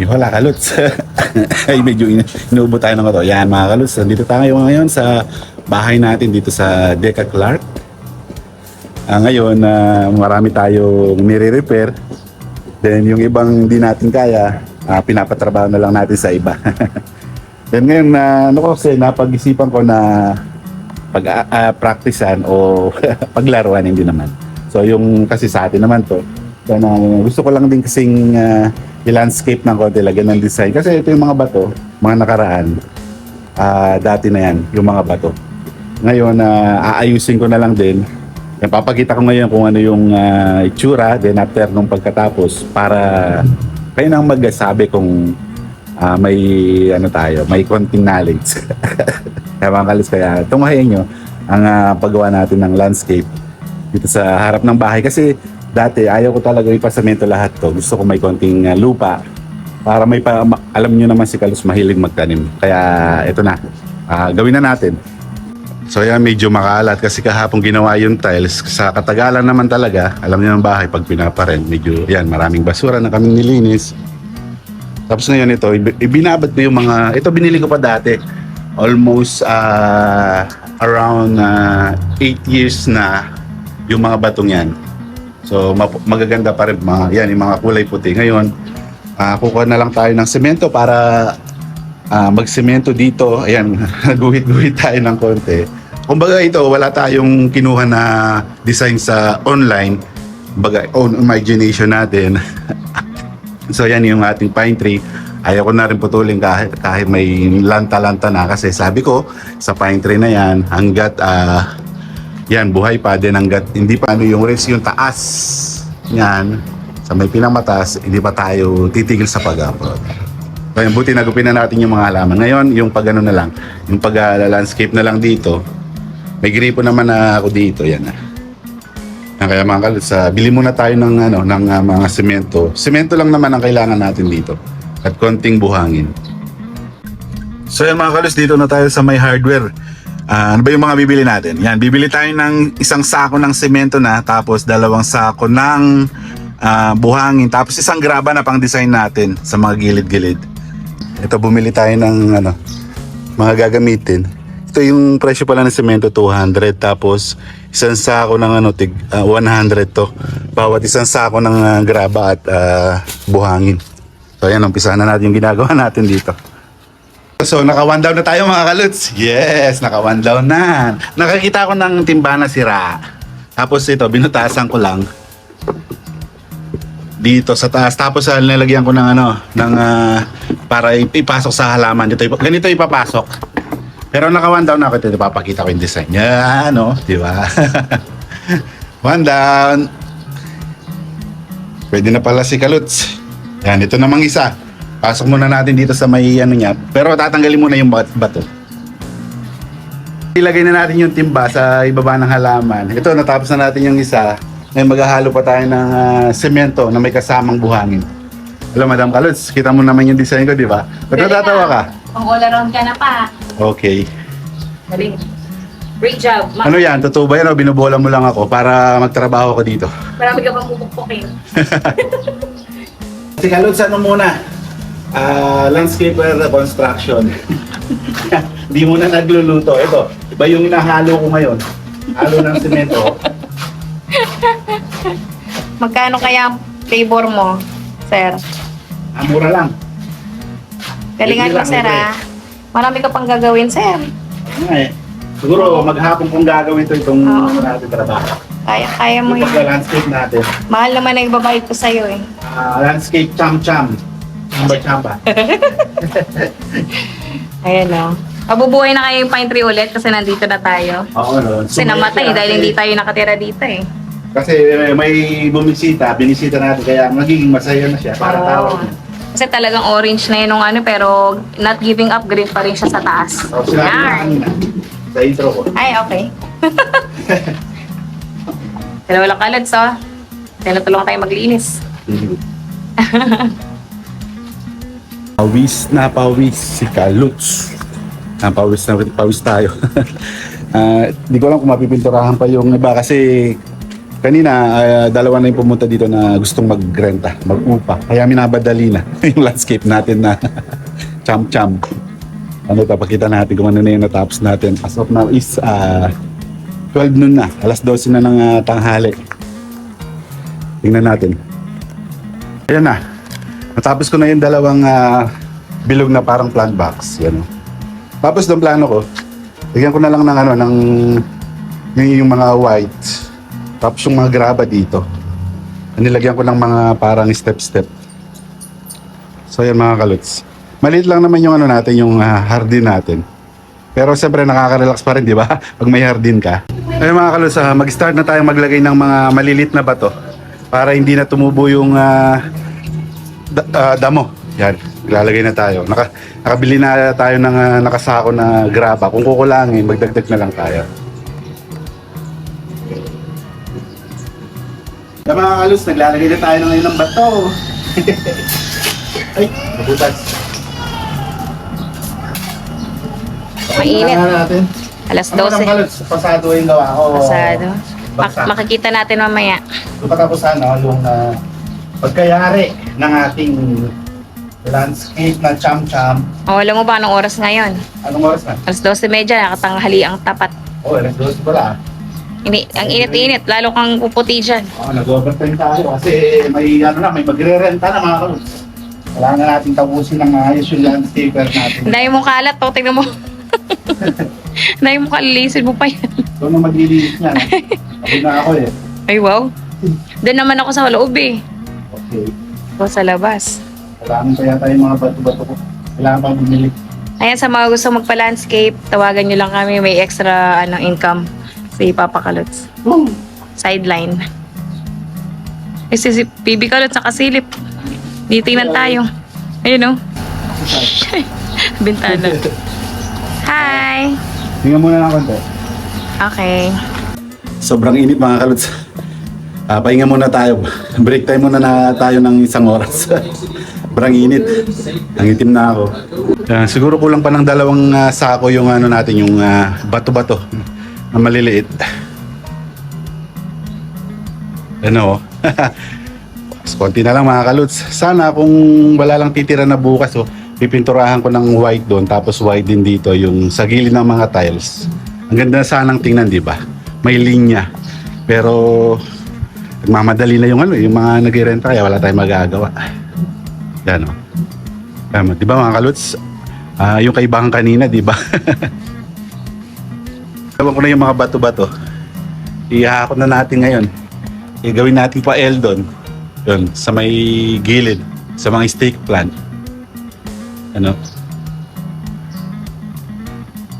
Wala Kaluts. Ay medyo inuubo tayo ng ito. Yan mga Kaluts, nandito tayo ngayon sa bahay natin dito sa Deca Clark. Ngayon marami tayong nire-repair. Then yung ibang hindi natin kaya, pinapatrabaho na lang natin sa iba. Then ngayon kasi napag-isipan ko na pag-practicean o paglaruan, hindi naman. So yung kasi sa atin naman to, gusto ko lang din kasing i-landscape ng konti, lagyan ng design. Kasi ito yung mga bato, mga nakaraan. Dati na yan, yung mga bato. Ngayon, aayusin ko na lang din. Papakita ko ngayon kung ano yung itsura, then after nung pagkatapos, para kayo nang magsabi kung may may konting knowledge. Kaya mga Kaluts, kaya tungahin nyo ang paggawa natin ng landscape dito sa harap ng bahay. Kasi dati ayaw ko talaga ipasamento lahat to. Gusto ko may konting lupa para alam nyo naman si Kaluts mahilig magtanim. Kaya ito na, gawin na natin. So yan, medyo makalat kasi kahapon ginawa yung tiles. Sa katagalan naman talaga, alam niyo ng bahay pag pinaparent, medyo yan, maraming basura na kaming nilinis. Tapos ngayon ito, ibinabad ko yung mga, ito binili ko pa dati. Almost around 8 years na yung mga batong yan. So magaganda pa rin yan, yung mga kulay puti. Ngayon, kukuha na lang tayo ng semento para magsemento dito. Ayan, guhit-guhit tayo ng konti. Kumbaga ito, wala tayong kinuha na design sa online. Kumbaga, own imagination natin. So yan yung ating pine tree. Ayaw ko na rin putulin kahit may lanta-lanta na. Kasi sabi ko, sa pine tree na yan, hanggat yan, buhay pa din, hanggat hindi pa yung rest yung taas yan, sa may pinamatas, hindi pa tayo titigil sa pag-upload. Kaya buti nagupin na natin yung mga halaman. Ngayon, yung pag-ano na lang, yung pag-landscape na lang dito. May gripo naman na ako dito, yan na. Kaya mga Kaluts, bili muna tayo ng mga semento. Semento lang naman ang kailangan natin dito. At konting buhangin. So yan mga Kaluts, dito na tayo sa may hardware. Ano ba yung mga bibili natin? Yan, bibili tayo ng isang sako ng semento na, tapos 2 sako ng buhangin, tapos isang graba na pang design natin sa mga gilid-gilid. Ito, bumili tayo ng mga gagamitin. Ito yung presyo pala ng semento, 200, tapos isang sako ng 100 to. Bawat isang sako ng graba at buhangin. So ayan, umpisa na natin yung ginagawa natin dito. So naka-1 down na tayo mga Kaluts. Yes, naka-1 down na. Nakakita ko ng timba na sira. Tapos ito, binutasan ko lang dito sa taas. Tapos nilagyan ko ng para ipasok sa halaman dito. Ganito ipapasok. Pero naka-1 down na ako. Ito papakita ko yung design. Yan, di ba? 1 down. Pwede na pala si Kaluts. Yan, ito namang isa. Pasok muna natin dito sa may niya. Pero tatanggalin muna yung bato. Ilagay na natin yung timba sa ibaba ng halaman. Ito, natapos na natin yung isa. Ngayon maghahalo pa tayo ng semento na may kasamang buhangin. Hello, Madam Kaluts. Kita mo naman yung design ko, di ba? Ba't natatawa ka? Pang all around ka na pa. Okay. Galing. Great job. Ano yan? Totoo ba yan o binubola mo lang ako para magtrabaho ko dito? Marami ka pang pupukpukin. Si Kaluts, ano muna? Landscaper construction. Di muna nagluluto. Ito, iba yung hinahalo ko ngayon. Halo ng semento. Magkano kaya ang flavor mo, sir? Mura lang. Galingan mo, sir, ha? Marami ka pang gagawin, sir. Siguro maghapon kong gagawin itong natin trabaho. Kaya mo Yung yun. pag-landscape natin. Mahal naman ang ibabayad ko sa'yo, eh. Landscape cham-cham. Chamba-chamba. Ayan, o. Mabubuhay na kayo yung pine tree ulit kasi nandito na tayo. Oo, no. Kasi namatay dahil hindi tayo nakatira dito, eh. Kasi may binisita natin, kaya magiging masaya na siya para tawag niya. Kasi talagang orange na yun pero not giving up, green pa rin siya sa taas. Sinabi na kanina, sa intro ko. Ay, okay. Pero walang Kaluts, oh. Tinutulungan tayo maglinis. Pawis na pawis si Kaluts. Pawis na pawis tayo. Di ko lang kung mapipinturahan pa yung iba kasi Kanina, dalawa na yung pumunta dito na gustong magrenta, mag-upa. Kaya minabadali na yung landscape natin na cham-cham. Ano ito, pakita natin kung ano na yung natapos natin. As of now is 12 noon na. Alas 12 na ng tanghali. Tingnan natin. Ayan na. Natapos ko na yung dalawang bilog na parang plant box. Yan. Tapos ng plano ko, lagyan ko na lang ng yung mga white. Tapos yung mga graba dito. Nilagyan ko ng mga parang step-step. So yan mga kaluts. Maliit lang naman yung natin, yung hardin natin. Pero siyempre nakaka-relax pa rin, di ba? Pag may hardin ka. Ayun mga kaluts, mag-start na tayong maglagay ng mga malilit na bato. Para hindi na tumubo yung damo. Yan, ilalagay na tayo. Nakabili na tayo ng nakasako na graba. Kung kukulangin, magdagdag na lang tayo. Yan mga kalus, naglalagay na tayo ngayon ng bato. Ay, nabutas. Mainit. Natin. Alas Ano 12. kalus, pasado yung gawa ko. Pasado. Baksak. Makikita natin mamaya. So patapos yung pagkayari ng ating landscape na cham-cham. O, alam mo ba anong oras ngayon? Anong oras na? Alas 12:30, nakatanghali ang tapat. Oh, alas 12 pala. Ang init-init, lalo kang puputi dyan. Nag-overtime tayo kasi may may magre-renta na mga kalus. Wala na natin tapusin ng maayos yung landscaper natin. Dahil mo kalat, to, tingnan mo. Dahil mo kalilisin mo pa yan. Ito na maglilinis niya. Ako na ako eh. Ay, wow. Doon naman ako sa loob eh. Okay. O sa labas. Kailangan kaya tayo mga bato-bato ko. Kailangan pa bumili. Ayan, sa mga gusto magpa-landscape, tawagan nyo lang kami. May extra income si Papa Kaluts. Sideline. Eh, si PB Kaluts nakasilip. Ditingnan tayo. Ayun o. Bintana. Hi! Tingnan muna ng konti. Okay. Sobrang init mga kaluts. Pahinga muna tayo. Break time muna na tayo ng isang oras. Sobrang init. Nangitim na ako. Siguro kulang pa ng dalawang sako yung natin, yung bato-bato na maliliit. Ano? Konti na lang mga kaluts. Sana kung wala lang titira na bukas, pipinturahan ko ng white doon, tapos white din dito yung sa gilid ng mga tiles. Ang ganda sanang tingnan, di ba? May linya. Pero nagmamadali na yung yung mga nag-renta, kaya wala tayong magagawa. Yan o. Tama, di ba mga kaluts? Yung kaibahan kanina, di ba? Ewan ko na yung mga bato-bato. Ihahakot na natin ngayon. Gawin natin pa L doon. Yun, sa may gilid, sa mga stake plant. Ano?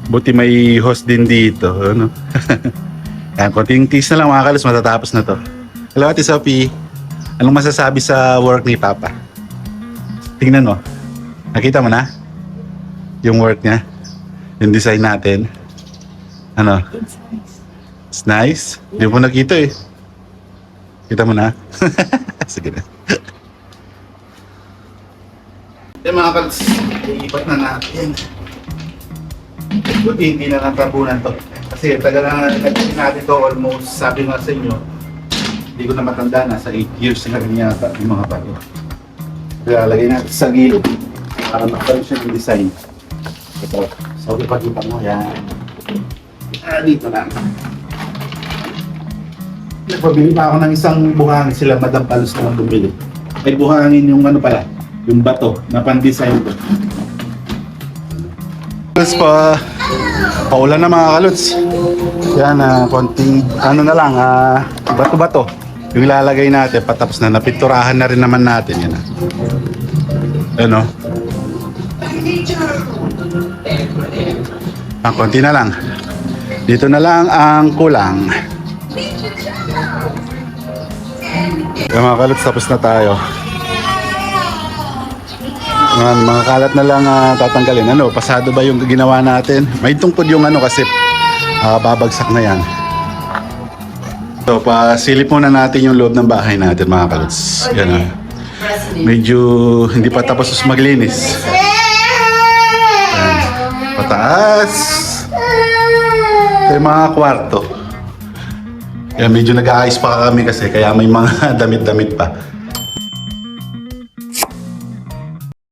Buti may host din dito, ano? Yan, konting tiis na lang mga kalos, matatapos na to. Hello Ate Sophie, anong masasabi sa work ni Papa? Tingnan mo, nakita mo na? Yung work niya? Yung design natin? Ano? It's nice? Hindi mo nakita eh. Kita mo na? Sige na. Yung mga kalos, iipat na natin. Buti hindi na natabunan to. Kasi tagal na nagsin natin to, almost, sabi nga sa inyo, hindi ko na matanda, nasa 8 years na rin yata yung mga bago. Kaya lagay natin sa gilid para magkaroon siya ng design. Ito. So, ipagkita mo, yan. Dito na. Nagpabili pa ako ng isang buhangin, sila Madam Palos na lang bumili. May buhangin yung pala, yung bato na pan-design ko. Kaluts pa, paulan na mga kaluts. Yan, konting na lang, bato-bato. Yung ilalagay natin, patapos na, napinturahan na rin naman natin. Yan. Ano? Konti na lang. Dito na lang ang kulang. Yung mga kaluts, tapos na tayo. Mga kalat na lang tatanggalin. Ano, pasado ba yung ginawa natin? May tungkod yung kasi babagsak na yan. So, pasilip muna natin yung loob ng bahay natin mga kaluts. Yan. Medyo hindi pa tapos maglinis. Yan. Pataas. Ito yung mga kwarto. Kaya medyo nag-aayos pa kami kasi kaya may mga damit-damit pa.